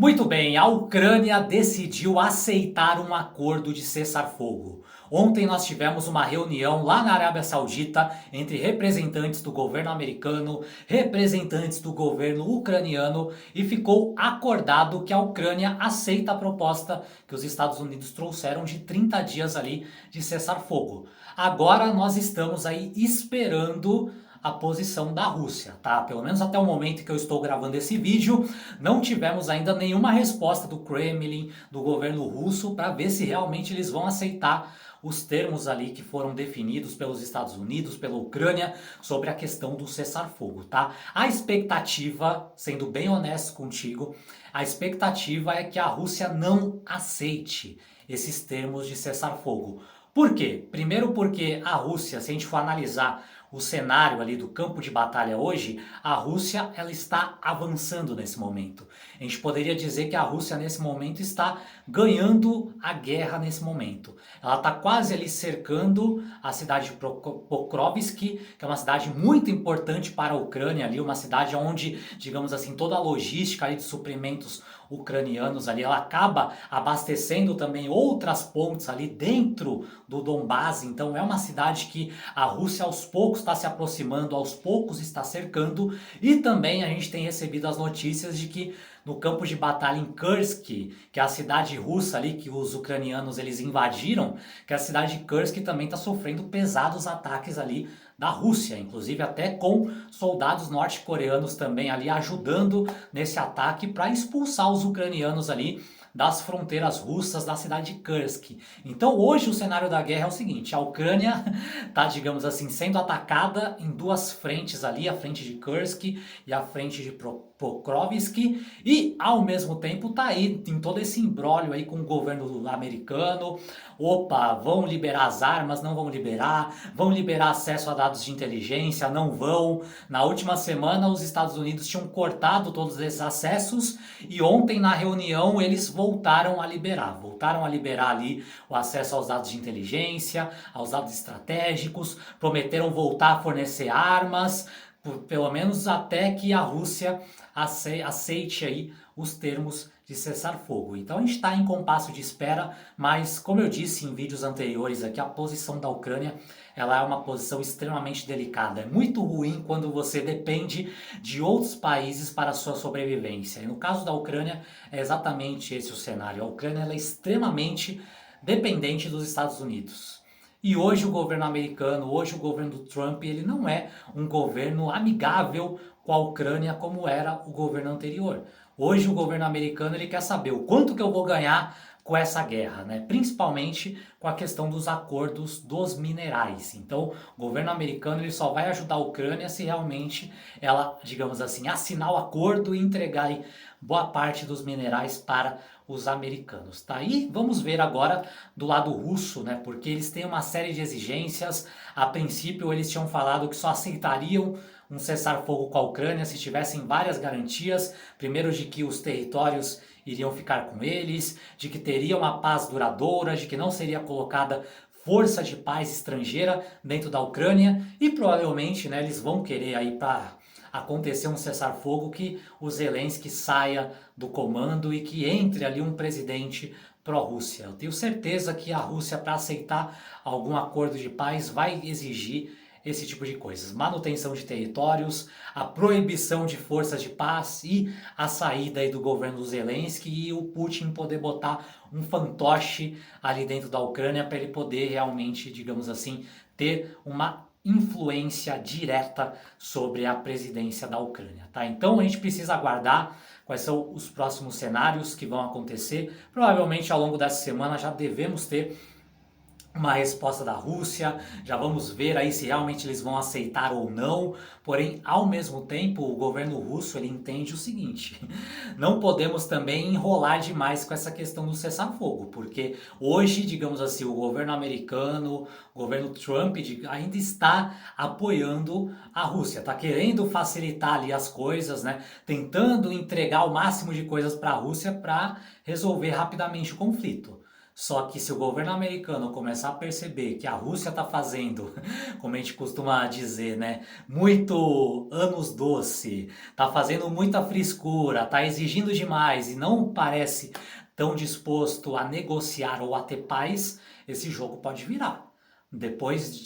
Muito bem, a Ucrânia decidiu aceitar um acordo de cessar-fogo. Ontem nós tivemos uma reunião lá na Arábia Saudita entre representantes do governo americano, representantes do governo ucraniano e ficou acordado que a Ucrânia aceita a proposta que os Estados Unidos trouxeram de 30 dias ali de cessar-fogo. Agora nós estamos aí esperando a posição da Rússia, tá? Pelo menos até o momento que eu estou gravando esse vídeo, não tivemos ainda nenhuma resposta do Kremlin, do governo russo, para ver se realmente eles vão aceitar os termos ali que foram definidos pelos Estados Unidos, pela Ucrânia, sobre a questão do cessar-fogo, tá? A expectativa, sendo bem honesto contigo, a expectativa é que a Rússia não aceite esses termos de cessar-fogo. Por quê? Primeiro porque a Rússia, se a gente for analisar o cenário ali do campo de batalha hoje, a Rússia ela está avançando nesse momento. A gente poderia dizer que a Rússia nesse momento está ganhando a guerra nesse momento. Ela está quase ali cercando a cidade de Pokrovsk, que é uma cidade muito importante para a Ucrânia ali, uma cidade onde, digamos assim, toda a logística ali de suprimentos ucranianos ali, ela acaba abastecendo também outras pontes ali dentro do Donbás, então é uma cidade que a Rússia aos poucos está se aproximando, aos poucos está cercando, e também a gente tem recebido as notícias de que no campo de batalha em Kursk, que é a cidade russa ali que os ucranianos eles invadiram, que a cidade de Kursk também está sofrendo pesados ataques ali da Rússia, inclusive até com soldados norte-coreanos também ali ajudando nesse ataque para expulsar os ucranianos ali das fronteiras russas da cidade de Kursk. Então hoje o cenário da guerra é o seguinte, a Ucrânia está, digamos assim, sendo atacada em duas frentes ali, a frente de Kursk e a frente de Pokrovsk, e ao mesmo tempo tá aí em todo esse imbróglio aí com o governo americano. Opa, vão liberar as armas, não vão liberar acesso a dados de inteligência, não vão. Na última semana os Estados Unidos tinham cortado todos esses acessos e ontem na reunião eles voltaram a liberar ali o acesso aos dados de inteligência, aos dados estratégicos, prometeram voltar a fornecer armas, pelo menos até que a Rússia aceite aí os termos de cessar-fogo. Então a gente está em compasso de espera, mas como eu disse em vídeos anteriores aqui, a posição da Ucrânia ela é uma posição extremamente delicada. É muito ruim quando você depende de outros países para a sua sobrevivência. E no caso da Ucrânia é exatamente esse o cenário. A Ucrânia ela é extremamente dependente dos Estados Unidos. E hoje o governo americano, hoje o governo do Trump, ele não é um governo amigável com a Ucrânia como era o governo anterior. Hoje o governo americano ele quer saber o quanto que eu vou ganhar com essa guerra, né? Principalmente com a questão dos acordos dos minerais. Então, o governo americano ele só vai ajudar a Ucrânia se realmente ela, digamos assim, assinar o acordo e entregar aí boa parte dos minerais para os americanos. Tá aí, vamos ver agora do lado russo, né? Porque eles têm uma série de exigências. A princípio, eles tinham falado que só aceitariam um cessar-fogo com a Ucrânia se tivessem várias garantias, primeiro de que os territórios iriam ficar com eles, de que teria uma paz duradoura, de que não seria colocada força de paz estrangeira dentro da Ucrânia e provavelmente, né, eles vão querer aí para acontecer um cessar-fogo que o Zelensky saia do comando e que entre ali um presidente pró-Rússia. Eu tenho certeza que a Rússia, para aceitar algum acordo de paz, vai exigir esse tipo de coisas. Manutenção de territórios, a proibição de forças de paz e a saída aí do governo do Zelensky e o Putin poder botar um fantoche ali dentro da Ucrânia para ele poder realmente, digamos assim, ter uma influência direta sobre a presidência da Ucrânia, tá? Então a gente precisa aguardar quais são os próximos cenários que vão acontecer. Provavelmente ao longo dessa semana já devemos ter uma resposta da Rússia, já vamos ver aí se realmente eles vão aceitar ou não, porém, ao mesmo tempo, o governo russo, ele entende o seguinte, não podemos também enrolar demais com essa questão do cessar-fogo, porque hoje, digamos assim, o governo americano, o governo Trump ainda está apoiando a Rússia, está querendo facilitar ali as coisas, né, tentando entregar o máximo de coisas para a Rússia para resolver rapidamente o conflito. Só que se o governo americano começar a perceber que a Rússia está fazendo, como a gente costuma dizer, né, muito anos doce, está fazendo muita frescura, está exigindo demais e não parece tão disposto a negociar ou a ter paz, esse jogo pode virar. Depois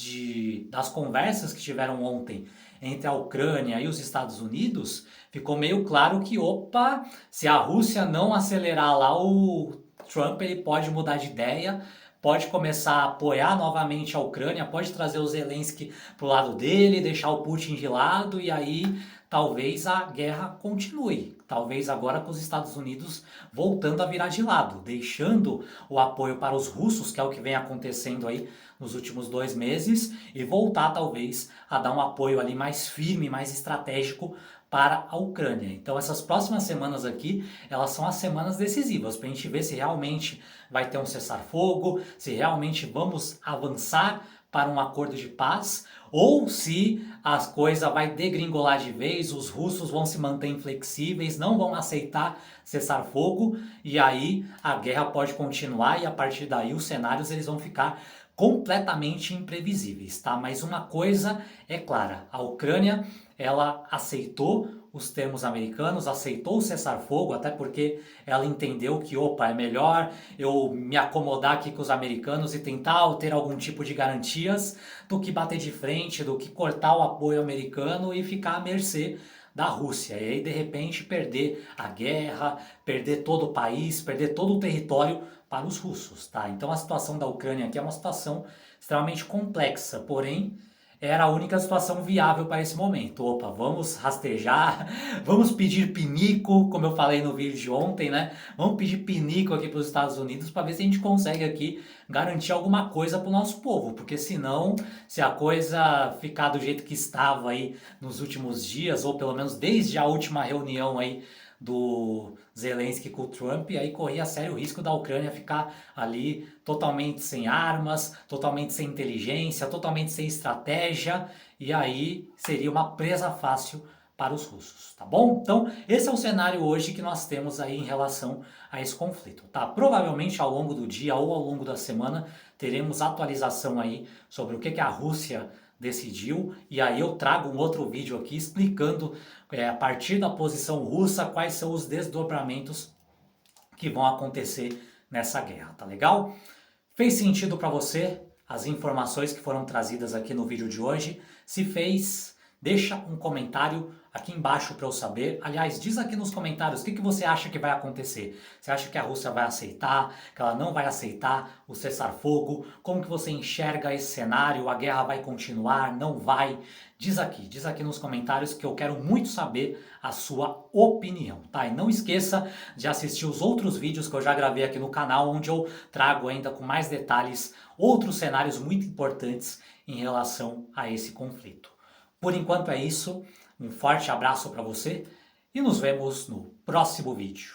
das conversas que tiveram ontem entre a Ucrânia e os Estados Unidos, ficou meio claro que, opa, se a Rússia não acelerar lá o Trump, ele pode mudar de ideia, pode começar a apoiar novamente a Ucrânia, pode trazer o Zelensky pro lado dele, deixar o Putin de lado e aí talvez a guerra continue. Talvez agora com os Estados Unidos voltando a virar de lado, deixando o apoio para os russos, que é o que vem acontecendo aí nos últimos 2 meses, e voltar talvez a dar um apoio ali mais firme, mais estratégico para a Ucrânia. Então essas próximas semanas aqui, elas são as semanas decisivas para a gente ver se realmente vai ter um cessar-fogo, se realmente vamos avançar para um acordo de paz ou se as coisas vai degringolar de vez, os russos vão se manter inflexíveis, não vão aceitar cessar fogo e aí a guerra pode continuar e a partir daí os cenários eles vão ficar completamente imprevisíveis, tá? Mas uma coisa é clara, a Ucrânia ela aceitou os termos americanos, aceitou o cessar-fogo, até porque ela entendeu que, opa, é melhor eu me acomodar aqui com os americanos e tentar ter algum tipo de garantias do que bater de frente, do que cortar o apoio americano e ficar à mercê da Rússia. E aí, de repente, perder a guerra, perder todo o país, perder todo o território para os russos, tá? Então a situação da Ucrânia aqui é uma situação extremamente complexa, porém era a única situação viável para esse momento. Opa, vamos rastejar, vamos pedir pinico, como eu falei no vídeo de ontem, né? Vamos pedir pinico aqui para os Estados Unidos para ver se a gente consegue aqui garantir alguma coisa para o nosso povo, porque senão, se a coisa ficar do jeito que estava aí nos últimos dias, ou pelo menos desde a última reunião aí do Zelensky com o Trump, aí corria sério risco da Ucrânia ficar ali totalmente sem armas, totalmente sem inteligência, totalmente sem estratégia, e aí seria uma presa fácil para os russos, tá bom? Então, esse é o cenário hoje que nós temos aí em relação a esse conflito, tá? Provavelmente ao longo do dia ou ao longo da semana teremos atualização aí sobre o que a Rússia decidiu, e aí eu trago um outro vídeo aqui explicando a partir da posição russa quais são os desdobramentos que vão acontecer nessa guerra, tá legal? Fez sentido para você as informações que foram trazidas aqui no vídeo de hoje? Se fez, deixa um comentário aqui embaixo para eu saber. Aliás, diz aqui nos comentários o que você acha que vai acontecer. Você acha que a Rússia vai aceitar, que ela não vai aceitar o cessar-fogo? Como que você enxerga esse cenário? A guerra vai continuar? Não vai? Diz aqui nos comentários que eu quero muito saber a sua opinião, tá? E não esqueça de assistir os outros vídeos que eu já gravei aqui no canal, onde eu trago ainda com mais detalhes outros cenários muito importantes em relação a esse conflito. Por enquanto é isso. Um forte abraço para você e nos vemos no próximo vídeo.